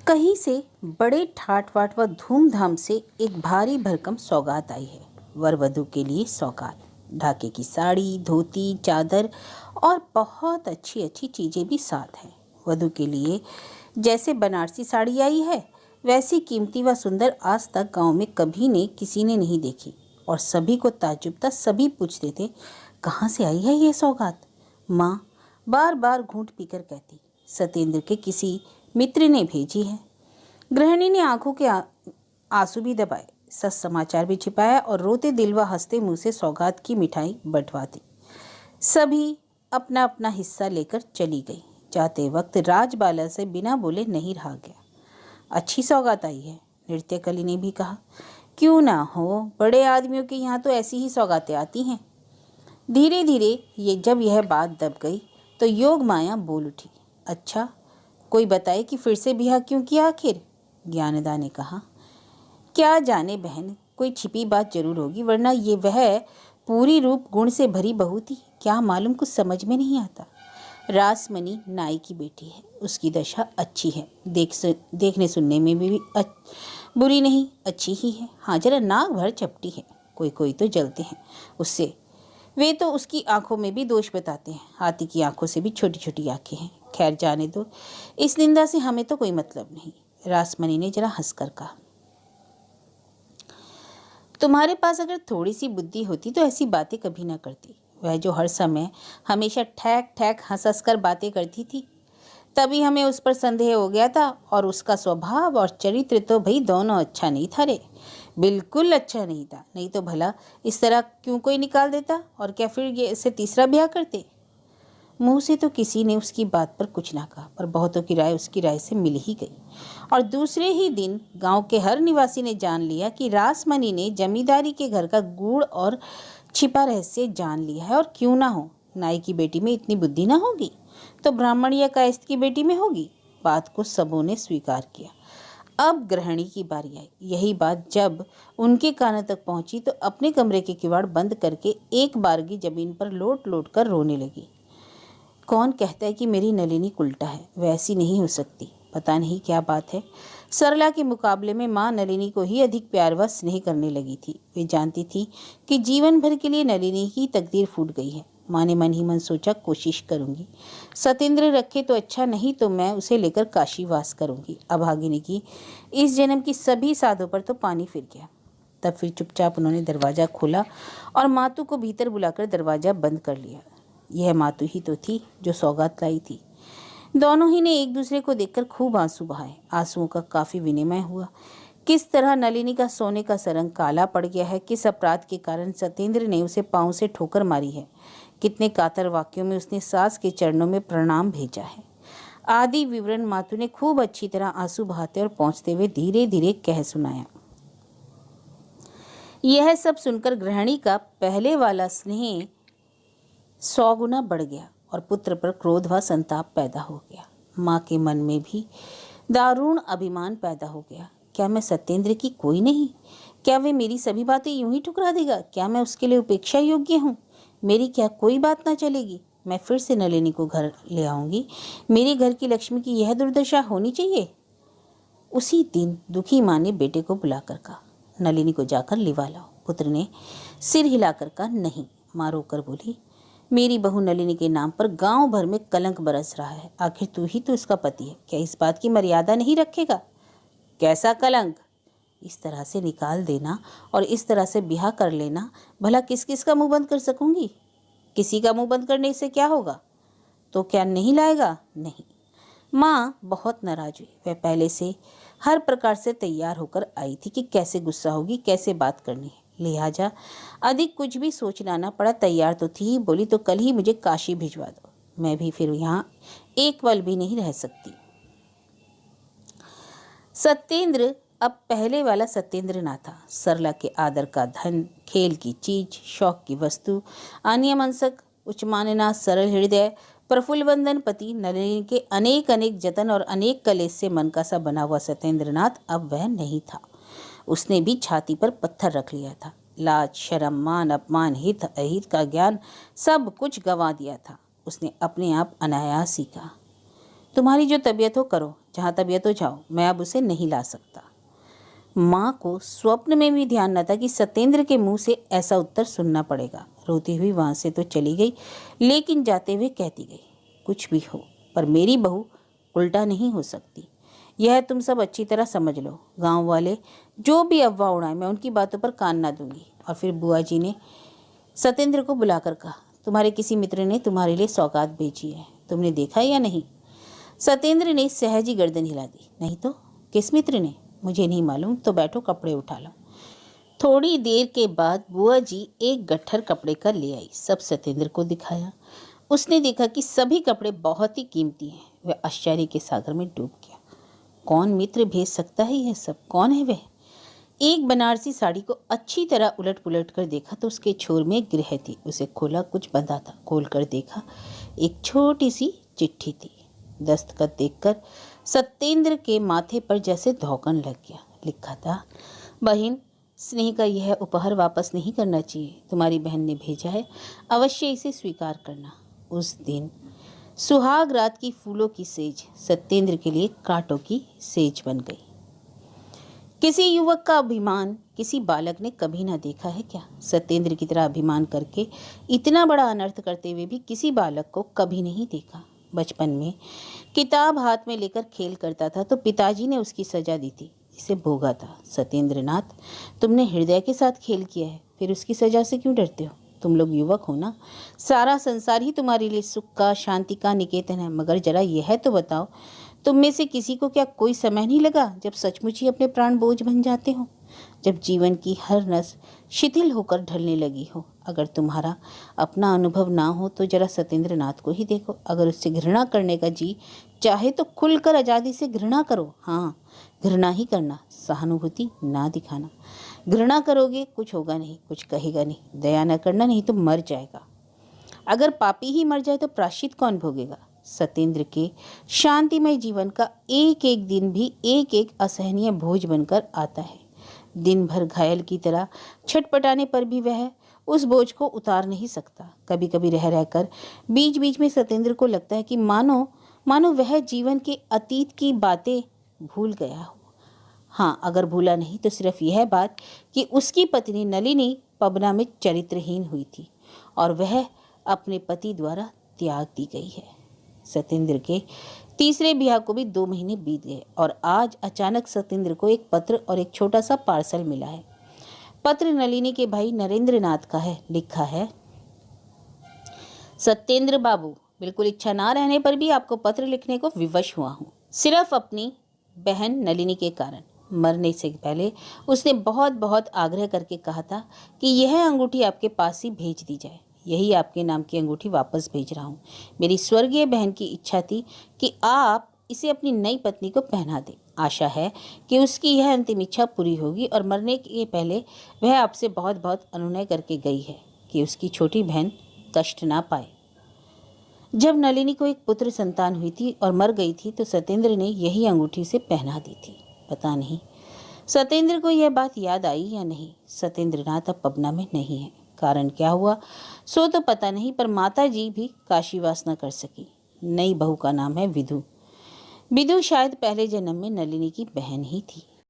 कहीं से बड़े ठाट वाट व धूमधाम से एक भारी भरकम सौगात आई है। वर वधू के लिए सौगात, ढाके की साड़ी, धोती, चादर और बहुत अच्छी अच्छी चीज़ें भी साथ हैं। वधू के लिए जैसे बनारसी साड़ी आई है, वैसी कीमती व सुंदर आज तक गांव में कभी ने किसी ने नहीं देखी। और सभी को ताज्जुब था। सभी पूछते थे, कहाँ से आई है ये सौगात? माँ बार बार घूंट पीकर कहती। सत्येंद्र के किसी मित्र ने भेजी है। गृहिणी ने आंखों के आंसू भी दबाए, सच समाचार भी छिपाया और रोते दिल व हंसते मुंह से सौगात की मिठाई बंटवा दी। सभी अपना अपना हिस्सा लेकर चली गई। जाते वक्त राजबाला से बिना बोले नहीं रहा गया। अच्छी सौगात आई है, नृत्यकली ने भी कहा। क्यों ना हो, बड़े आदमियों के यहाँ तो ऐसी ही सौगातें आती हैं। धीरे धीरे जब यह बात दब गई तो योग माया बोल उठी। अच्छा, कोई बताए कि फिर से ब्याह क्यों किया आखिर? ज्ञानदा ने कहा। क्या जाने बहन, कोई छिपी बात जरूर होगी, वरना ये वह पूरी रूप गुण से भरी बहू थी। क्या मालूम, कुछ समझ में नहीं आता। रासमणी नाई की बेटी है, उसकी दशा अच्छी है, देखने सुनने में भी बुरी नहीं, अच्छी ही है। हाँ, जरा नाक भर चपटी है, कोई कोई तो जलते हैं उससे। वे तो उसकी आंखों में भी दोष बताते हैं। हाथी की आंखों से भी छोटी छोटी आंखें हैं। खैर जाने दो, इस निंदा से हमें तो कोई मतलब नहीं। रासमणी ने जरा हंसकर कहा। तुम्हारे पास अगर थोड़ी सी बुद्धि होती तो ऐसी बातें कभी ना करती। वह जो हर समय हमेशा ठैक ठैक हंस हंस कर बातें करती थी, तभी हमें उस पर संदेह हो गया था। और उसका स्वभाव और चरित्र तो भाई दोनों अच्छा नहीं था रे, बिल्कुल अच्छा नहीं था। नहीं तो भला इस तरह क्यों कोई निकाल देता, और क्या फिर ये इसे तीसरा ब्याह करते? मुंह से तो किसी ने उसकी बात पर कुछ ना कहा, पर बहुतों की राय उसकी राय से मिल ही गई। और दूसरे ही दिन गांव के हर निवासी ने जान लिया कि रासमणी ने जमींदारी के घर का गूढ़ और छिपा रहस्य जान लिया है। और क्यों ना हो, नाई की बेटी में इतनी बुद्धि ना होगी तो ब्राह्मण या कायस्थ की बेटी में होगी। बात को सबों ने स्वीकार किया। अब गृहिणी की बारी आई। यही बात जब उनके कानों तक पहुंची तो अपने कमरे के किवाड़ बंद करके एक बारगी जमीन पर लोट लोट कर रोने लगी। कौन कहता है कि मेरी नलिनी उल्टा है, वैसी नहीं हो सकती। पता नहीं क्या बात है, सरला के मुकाबले में माँ नलिनी को ही अधिक प्यार व स्नेह करने लगी थी। वे जानती थी कि जीवन भर के लिए नलिनी की तकदीर फूट गई है। माँ ने मन ही मन सोचा, कोशिश करूंगी, सत्येंद्र रखे तो अच्छा, नहीं तो मैं उसे लेकर काशीवास करूंगी। अभागिनी की इस जन्म की सभी साधों पर तो पानी फिर गया। तब फिर चुपचाप उन्होंने दरवाज़ा खोला और मातू को भीतर बुलाकर दरवाज़ा बंद कर लिया। यह मातू ही तो थी जो सौगात लाई थी। दोनों ही ने एक दूसरे को देखकर खूब आंसू बहाए। आंसुओं का काफी विनिमय हुआ। किस तरह नलिनी का सोने का सरंग काला पड़ गया है, किस अपराध के कारण सत्येंद्र ने उसे पांव से ठोकर मारी है, कितने कातर वाक्यों में उसने सास के चरणों में प्रणाम भेजा है, आदि विवरण मातू ने खूब अच्छी तरह आंसू बहाते और पहुंचते हुए धीरे धीरे कह सुनाया। यह सब सुनकर गृहिणी का पहले वाला स्नेह 100 गुना बढ़ गया और पुत्र पर क्रोध व संताप पैदा हो गया। माँ के मन में भी दारुण अभिमान पैदा हो गया। क्या मैं सत्येंद्र की कोई नहीं? क्या वे मेरी सभी बातें यूं ही ठुकरा देगा? क्या मैं उसके लिए उपेक्षा योग्य हूँ? मेरी क्या कोई बात ना चलेगी? मैं फिर से नलिनी को घर ले आऊंगी। मेरे घर की लक्ष्मी की यह दुर्दशा होनी चाहिए? उसी दिन दुखी माँ ने बेटे को बुलाकर कहा, नलिनी को जाकर लिवा लाओ। पुत्र ने सिर हिलाकर कहा, नहीं। माँ रोकर बोली, मेरी बहू नलिनी के नाम पर गांव भर में कलंक बरस रहा है। आखिर तू ही तो इसका पति है, क्या इस बात की मर्यादा नहीं रखेगा? कैसा कलंक? इस तरह से निकाल देना और इस तरह से ब्याह कर लेना, भला किस किस का मुंह बंद कर सकूंगी? किसी का मुंह बंद करने से क्या होगा? तो क्या नहीं लाएगा? नहीं। माँ बहुत नाराज हुई। वह पहले से हर प्रकार से तैयार होकर आई थी कि कैसे गुस्सा होगी, कैसे बात करनी है। लिहाजा अधिक कुछ भी सोचना ना पड़ा। तैयार तो थी ही, बोली तो कल ही मुझे काशी भिजवा दो, मैं भी फिर यहाँ एक पल भी नहीं रह सकती। सत्येंद्र अब पहले वाला सत्येंद्र ना था। सरला के आदर का धन, खेल की चीज, शौक की वस्तु, अन्यमनस्क, उच्चमानना, सरल हृदय, प्रफुल्ल वंदन पति, नलिनी के अनेक अनेक जतन और अनेक कलेश से मन का सा बना हुआ सत्येंद्रनाथ अब वह नहीं था। उसने भी छाती पर पत्थर रख लिया था। लाज, शर्म, मान, अपमान, हित अहित का ज्ञान सब कुछ गंवा दिया था। उसने अपने आप अनायास ही कहा, तुम्हारी जो तबीयत हो करो, जहाँ तबीयत हो जाओ, मैं अब उसे नहीं ला सकता। माँ को स्वप्न में भी ध्यान न था कि सत्येंद्र के मुंह से ऐसा उत्तर सुनना पड़ेगा। रोती हुई वहां से तो चली गई, लेकिन जाते हुए कहती गई, कुछ भी हो पर मेरी बहू उल्टा नहीं हो सकती। यह तुम सब अच्छी तरह समझ लो। गांव वाले जो भी अफवाह उड़ाएं, मैं उनकी बातों पर कान ना दूंगी। और फिर बुआ जी ने सत्येंद्र को बुलाकर कहा, तुम्हारे किसी मित्र ने तुम्हारे लिए सौगात भेजी है, तुमने देखा या नहीं? सत्येंद्र ने सहज ही गर्दन हिला दी। नहीं तो किस मित्र ने? मुझे नहीं मालूम, तो बैठो कपड़े उठा लो। थोड़ी देर के बाद बुआ जी एक गट्ठर कपड़े का ले आई। सब सत्येंद्र को दिखाया। उसने देखा कि सभी कपड़े बहुत ही कीमती हैं। वह आश्चर्य के सागर में डूब गया। कौन मित्र भेज सकता है यह सब? कौन है वह? एक बनारसी साड़ी को अच्छी तरह उलट पुलट कर देखा तो उसके छोर में एक ग्रह थी। उसे खोला, कुछ बंधा था। खोल कर देखा, एक छोटी सी चिट्ठी थी। दस्तखत देखकर सत्येंद्र के माथे पर जैसे धौंकन लग गया। लिखा था, बहन, स्नेह का यह उपहार वापस नहीं करना चाहिए। तुम्हारी बहन ने भेजा है, अवश्य इसे स्वीकार करना। उस दिन सुहाग रात की फूलों की सेज सत्येंद्र के लिए कांटों की सेज बन गई। किसी युवक का अभिमान किसी बालक ने कभी ना देखा है क्या? सत्येंद्र की तरह अभिमान करके इतना बड़ा अनर्थ करते हुए भी किसी बालक को कभी नहीं देखा। बचपन में किताब हाथ में लेकर खेल करता था तो पिताजी ने उसकी सजा दी थी, इसे भोगा था। सत्येंद्र नाथ, तुमने हृदय के साथ खेल किया है, फिर उसकी सजा से क्यों डरते हो? तुम लोग युवक हो ना, सारा संसार ही तुम्हारे लिए सुख का, शांति का निकेतन है। मगर जरा यह तो बताओ, तुम में से किसी को क्या कोई समय नहीं लगा जब सचमुच ही अपने प्राण बोझ बन जाते हो, जब जीवन की हर नस शिथिल होकर ढलने लगी हो? अगर तुम्हारा अपना अनुभव ना हो तो जरा सत्येंद्र नाथ को ही देखो। अगर उससे घृणा करने का जी चाहे तो खुलकर आज़ादी से घृणा करो। हाँ, घृणा ही करना, सहानुभूति ना दिखाना। घृणा करोगे कुछ होगा नहीं, कुछ कहेगा नहीं। दया न करना, नहीं तो मर जाएगा। अगर पापी ही मर जाए तो प्रायश्चित कौन भोगेगा? सत्येंद्र के शांतिमय जीवन का एक एक दिन भी एक एक असहनीय बोझ बनकर आता है। दिन भर घायल की तरह छटपटाने पर भी वह उस बोझ को उतार नहीं सकता। कभी कभी रह रहकर बीच बीच में सत्येंद्र को लगता है कि मानो मानो वह जीवन के अतीत की बातें भूल गया हो। हाँ, अगर भूला नहीं तो सिर्फ यह बात कि उसकी पत्नी नलिनी पबना में चरित्रहीन हुई थी और वह अपने पति द्वारा त्याग दी गई है। सत्येंद्र के तीसरे ब्याह को भी 2 महीने बीत गए और आज अचानक सत्येंद्र को एक पत्र और एक छोटा सा पार्सल मिला है। पत्र नलिनी के भाई नरेंद्र नाथ का है। लिखा है, सत्येंद्र बाबू, बिल्कुल इच्छा ना रहने पर भी आपको पत्र लिखने को विवश हुआ हूँ, सिर्फ अपनी बहन नलिनी के कारण। मरने से पहले उसने बहुत बहुत आग्रह करके कहा था कि यह अंगूठी आपके पास ही भेज दी जाए। यही आपके नाम की अंगूठी वापस भेज रहा हूँ। मेरी स्वर्गीय बहन की इच्छा थी कि आप इसे अपनी नई पत्नी को पहना दें। आशा है कि उसकी यह अंतिम इच्छा पूरी होगी और मरने के पहले वह आपसे बहुत बहुत अनुनय करके गई है कि उसकी छोटी बहन कष्ट ना पाए। जब नलिनी को एक पुत्र संतान हुई थी और मर गई थी तो सत्येंद्र ने यही अंगूठी उसे पहना दी थी। पता नहीं सत्येंद्र को यह बात याद आई या नहीं। सत्येंद्र नाथ अब पबना में नहीं है। कारण क्या हुआ सो तो पता नहीं, पर माता जी भी काशीवास न कर सकी। नई बहू का नाम है विधु। विधु शायद पहले जन्म में नलिनी की बहन ही थी।